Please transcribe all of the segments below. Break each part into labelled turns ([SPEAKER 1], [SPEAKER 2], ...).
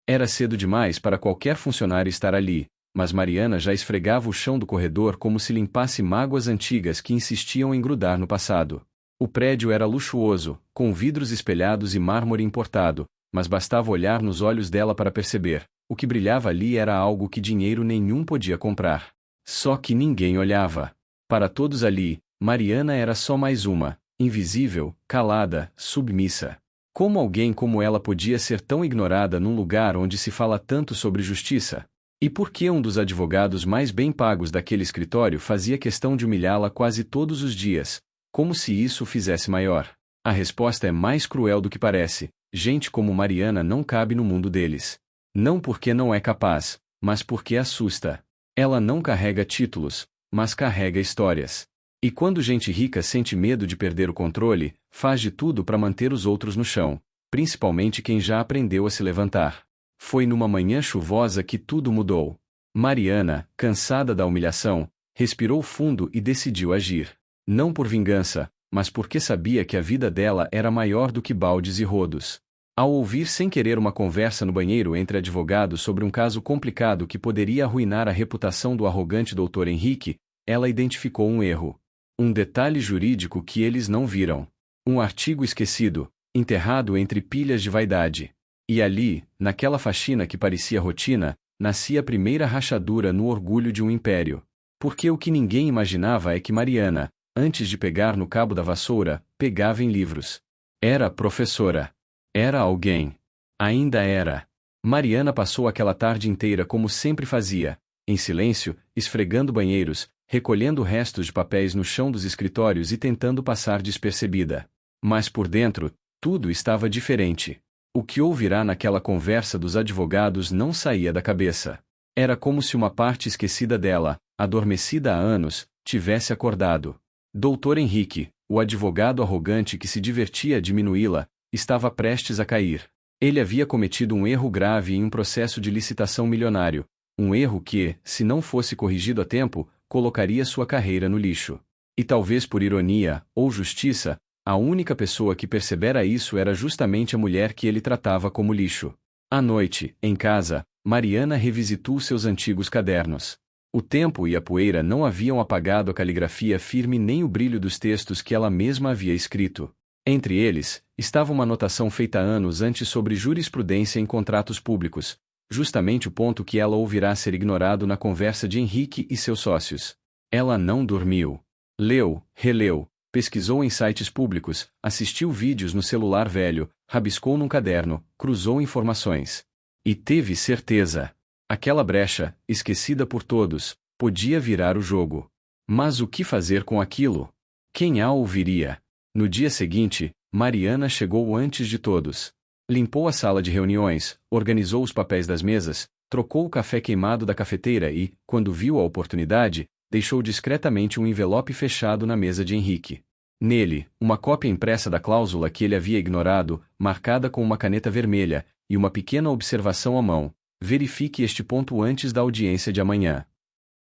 [SPEAKER 1] Era cedo demais para qualquer funcionário estar ali, mas Mariana já esfregava o chão do corredor como se limpasse mágoas antigas que insistiam em grudar no passado. O prédio era luxuoso, com vidros espelhados e mármore importado, mas bastava olhar nos olhos dela para perceber, o que brilhava ali era algo que dinheiro nenhum podia comprar. Só que ninguém olhava. Para todos ali, Mariana era só mais uma, invisível, calada, submissa. Como alguém como ela podia ser tão ignorada num lugar onde se fala tanto sobre justiça? E por que um dos advogados mais bem pagos daquele escritório fazia questão de humilhá-la quase todos os dias, como se isso o fizesse maior? A resposta é mais cruel do que parece: gente como Mariana não cabe no mundo deles. Não porque não é capaz, mas porque assusta. Ela não carrega títulos, mas carrega histórias. E quando gente rica sente medo de perder o controle, faz de tudo para manter os outros no chão, principalmente quem já aprendeu a se levantar. Foi numa manhã chuvosa que tudo mudou. Mariana, cansada da humilhação, respirou fundo e decidiu agir. Não por vingança, mas porque sabia que a vida dela era maior do que baldes e rodos. Ao ouvir sem querer uma conversa no banheiro entre advogados sobre um caso complicado que poderia arruinar a reputação do arrogante Dr. Henrique, ela identificou um erro. Um detalhe jurídico que eles não viram. Um artigo esquecido, enterrado entre pilhas de vaidade. E ali, naquela faxina que parecia rotina, nascia a primeira rachadura no orgulho de um império. Porque o que ninguém imaginava é que Mariana, antes de pegar no cabo da vassoura, pegava em livros. Era professora. Era alguém. Ainda era. Mariana passou aquela tarde inteira como sempre fazia, em silêncio, esfregando banheiros, recolhendo restos de papéis no chão dos escritórios e tentando passar despercebida. Mas por dentro, tudo estava diferente. O que ouvirá naquela conversa dos advogados não saía da cabeça. Era como se uma parte esquecida dela, adormecida há anos, tivesse acordado. Dr. Henrique, o advogado arrogante que se divertia a diminuí-la, estava prestes a cair. Ele havia cometido um erro grave em um processo de licitação milionário, um erro que, se não fosse corrigido a tempo, colocaria sua carreira no lixo. E talvez por ironia, ou justiça, a única pessoa que percebera isso era justamente a mulher que ele tratava como lixo. À noite, em casa, Mariana revisitou seus antigos cadernos. O tempo e a poeira não haviam apagado a caligrafia firme nem o brilho dos textos que ela mesma havia escrito. Entre eles, estava uma anotação feita anos antes sobre jurisprudência em contratos públicos, justamente o ponto que ela ouvirá ser ignorado na conversa de Henrique e seus sócios. Ela não dormiu. Leu, releu, pesquisou em sites públicos, assistiu vídeos no celular velho, rabiscou num caderno, cruzou informações. E teve certeza. Aquela brecha, esquecida por todos, podia virar o jogo. Mas o que fazer com aquilo? Quem a ouviria? No dia seguinte, Mariana chegou antes de todos. Limpou a sala de reuniões, organizou os papéis das mesas, trocou o café queimado da cafeteira e, quando viu a oportunidade, deixou discretamente um envelope fechado na mesa de Henrique. Nele, uma cópia impressa da cláusula que ele havia ignorado, marcada com uma caneta vermelha, e uma pequena observação à mão: verifique este ponto antes da audiência de amanhã.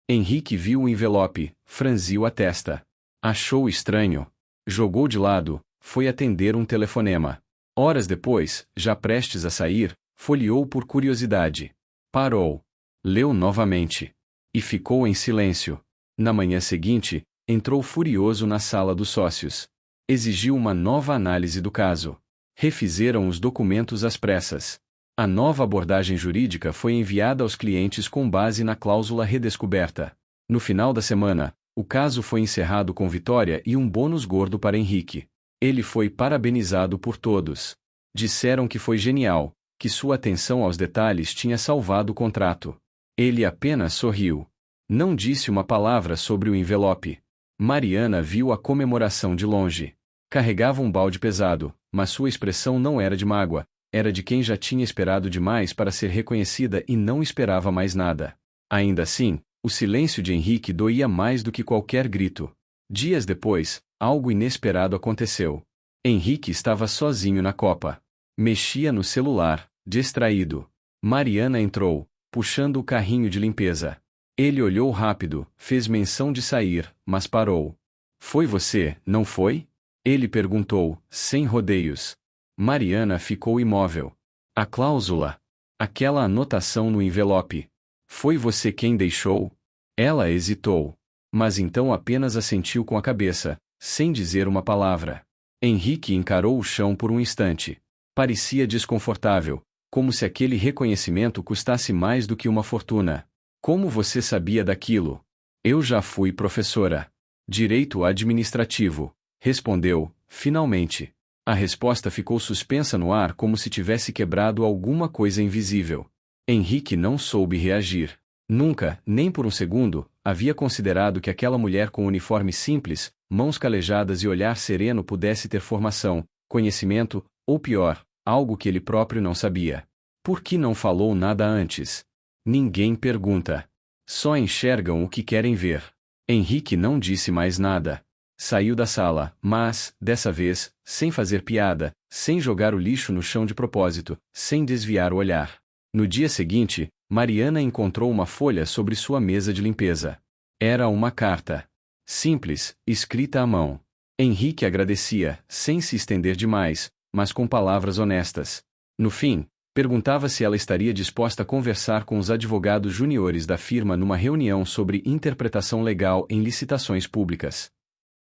[SPEAKER 1] Henrique viu o envelope, franziu a testa. Achou estranho. Jogou de lado, foi atender um telefonema. Horas depois, já prestes a sair, folheou por curiosidade. Parou. Leu novamente. E ficou em silêncio. Na manhã seguinte, entrou furioso na sala dos sócios. Exigiu uma nova análise do caso. Refizeram os documentos às pressas. A nova abordagem jurídica foi enviada aos clientes com base na cláusula redescoberta. No final da semana, o caso foi encerrado com vitória e um bônus gordo para Henrique. Ele foi parabenizado por todos. Disseram que foi genial, que sua atenção aos detalhes tinha salvado o contrato. Ele apenas sorriu. Não disse uma palavra sobre o envelope. Mariana viu a comemoração de longe. Carregava um balde pesado, mas sua expressão não era de mágoa, era de quem já tinha esperado demais para ser reconhecida e não esperava mais nada. Ainda assim, o silêncio de Henrique doía mais do que qualquer grito. Dias depois, algo inesperado aconteceu. Henrique estava sozinho na copa. Mexia no celular, distraído. Mariana entrou, puxando o carrinho de limpeza. Ele olhou rápido, fez menção de sair, mas parou. Foi você, não foi? Ele perguntou, sem rodeios. Mariana ficou imóvel. A cláusula. Aquela anotação no envelope. Foi você quem deixou? Ela hesitou. Mas então apenas assentiu com a cabeça, sem dizer uma palavra. Henrique encarou o chão por um instante. Parecia desconfortável, como se aquele reconhecimento custasse mais do que uma fortuna. Como você sabia daquilo? Eu já fui professora. Direito administrativo, respondeu, finalmente. A resposta ficou suspensa no ar como se tivesse quebrado alguma coisa invisível. Henrique não soube reagir. Nunca, nem por um segundo, havia considerado que aquela mulher com uniforme simples, mãos calejadas e olhar sereno pudesse ter formação, conhecimento, ou pior, algo que ele próprio não sabia. Por que não falou nada antes? Ninguém pergunta. Só enxergam o que querem ver. Henrique não disse mais nada. Saiu da sala, mas, dessa vez, sem fazer piada, sem jogar o lixo no chão de propósito, sem desviar o olhar. No dia seguinte, Mariana encontrou uma folha sobre sua mesa de limpeza. Era uma carta. Simples, escrita à mão. Henrique agradecia, sem se estender demais, mas com palavras honestas. No fim, perguntava se ela estaria disposta a conversar com os advogados juniores da firma numa reunião sobre interpretação legal em licitações públicas.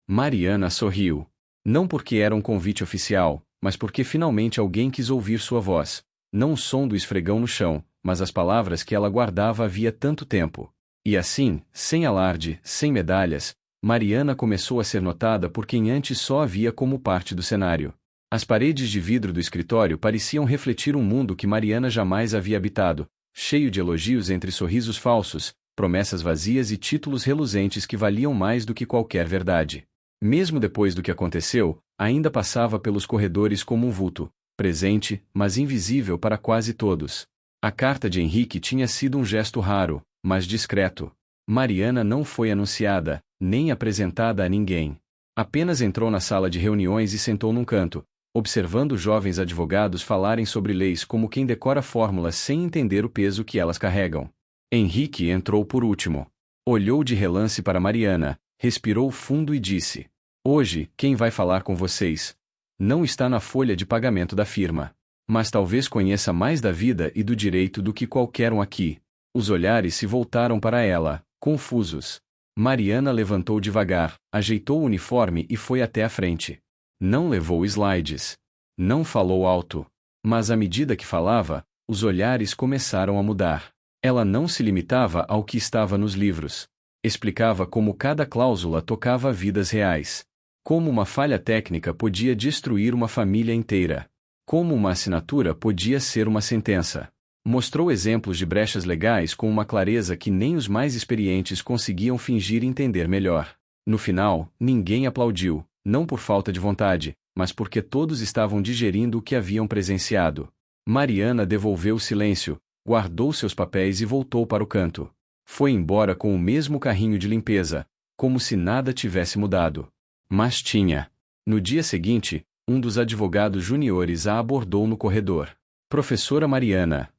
[SPEAKER 1] Mariana sorriu. Não porque era um convite oficial, mas porque finalmente alguém quis ouvir sua voz. Não o som do esfregão no chão, mas as palavras que ela guardava havia tanto tempo. E assim, sem alarde, sem medalhas, Mariana começou a ser notada por quem antes só a via como parte do cenário. As paredes de vidro do escritório pareciam refletir um mundo que Mariana jamais havia habitado, cheio de elogios entre sorrisos falsos, promessas vazias e títulos reluzentes que valiam mais do que qualquer verdade. Mesmo depois do que aconteceu, ainda passava pelos corredores como um vulto, presente, mas invisível para quase todos. A carta de Henrique tinha sido um gesto raro, mas discreto. Mariana não foi anunciada, nem apresentada a ninguém. Apenas entrou na sala de reuniões e sentou num canto, observando jovens advogados falarem sobre leis como quem decora fórmulas sem entender o peso que elas carregam. Henrique entrou por último. Olhou de relance para Mariana, respirou fundo e disse: Hoje, quem vai falar com vocês? Não está na folha de pagamento da firma. Mas talvez conheça mais da vida e do direito do que qualquer um aqui. Os olhares se voltaram para ela, confusos. Mariana levantou devagar, ajeitou o uniforme e foi até a frente. Não levou slides. Não falou alto. Mas à medida que falava, os olhares começaram a mudar. Ela não se limitava ao que estava nos livros. Explicava como cada cláusula tocava vidas reais. Como uma falha técnica podia destruir uma família inteira. Como uma assinatura podia ser uma sentença. Mostrou exemplos de brechas legais com uma clareza que nem os mais experientes conseguiam fingir entender melhor. No final, ninguém aplaudiu, não por falta de vontade, mas porque todos estavam digerindo o que haviam presenciado. Mariana devolveu o silêncio, guardou seus papéis e voltou para o canto. Foi embora com o mesmo carrinho de limpeza, como se nada tivesse mudado. Mas tinha. No dia seguinte, um dos advogados juniores a abordou no corredor. Professora Mariana.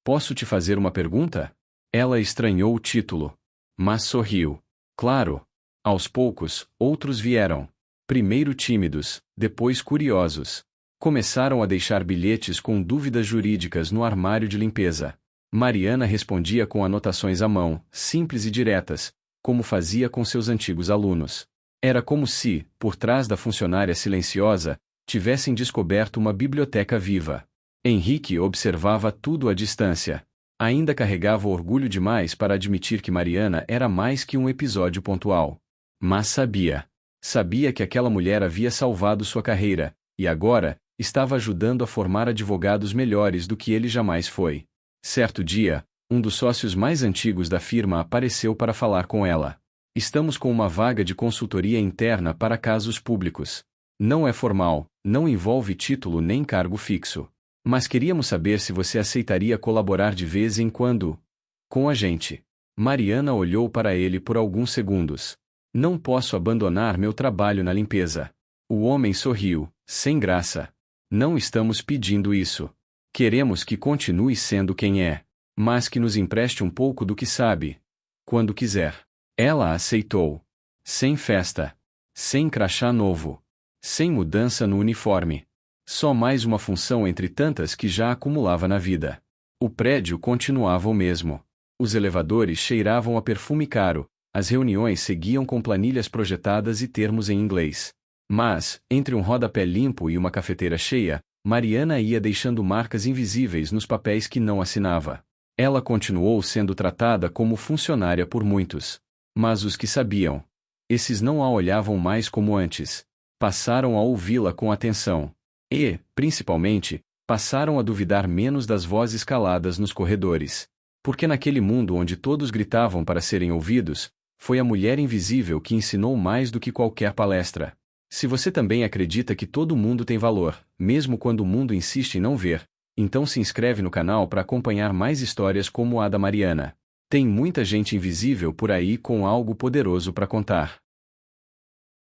[SPEAKER 1] Posso te fazer uma pergunta? Ela estranhou o título. Mas sorriu. Claro. Aos poucos, outros vieram. Primeiro tímidos, depois curiosos. Começaram a deixar bilhetes com dúvidas jurídicas no armário de limpeza. Mariana respondia com anotações à mão, simples e diretas, como fazia com seus antigos alunos. Era como se, por trás da funcionária silenciosa, tivessem descoberto uma biblioteca viva. Henrique observava tudo à distância. Ainda carregava orgulho demais para admitir que Mariana era mais que um episódio pontual. Mas sabia. Sabia que aquela mulher havia salvado sua carreira, e agora, estava ajudando a formar advogados melhores do que ele jamais foi. Certo dia, um dos sócios mais antigos da firma apareceu para falar com ela. Estamos com uma vaga de consultoria interna para casos públicos. Não é formal, não envolve título nem cargo fixo. Mas queríamos saber se você aceitaria colaborar de vez em quando com a gente. Mariana olhou para ele por alguns segundos. Não posso abandonar meu trabalho na limpeza. O homem sorriu, sem graça. Não estamos pedindo isso. Queremos que continue sendo quem é, mas que nos empreste um pouco do que sabe. Quando quiser. Ela aceitou. Sem festa. Sem crachá novo. Sem mudança no uniforme. Só mais uma função entre tantas que já acumulava na vida. O prédio continuava o mesmo. Os elevadores cheiravam a perfume caro, as reuniões seguiam com planilhas projetadas e termos em inglês. Mas, entre um rodapé limpo e uma cafeteira cheia, Mariana ia deixando marcas invisíveis nos papéis que não assinava. Ela continuou sendo tratada como funcionária por muitos. Mas os que sabiam, esses não a olhavam mais como antes. Passaram a ouvi-la com atenção. E, principalmente, passaram a duvidar menos das vozes caladas nos corredores. Porque naquele mundo onde todos gritavam para serem ouvidos, foi a mulher invisível que ensinou mais do que qualquer palestra. Se você também acredita que todo mundo tem valor, mesmo quando o mundo insiste em não ver, então se inscreve no canal para acompanhar mais histórias como a da Mariana. Tem muita gente invisível por aí com algo poderoso para contar.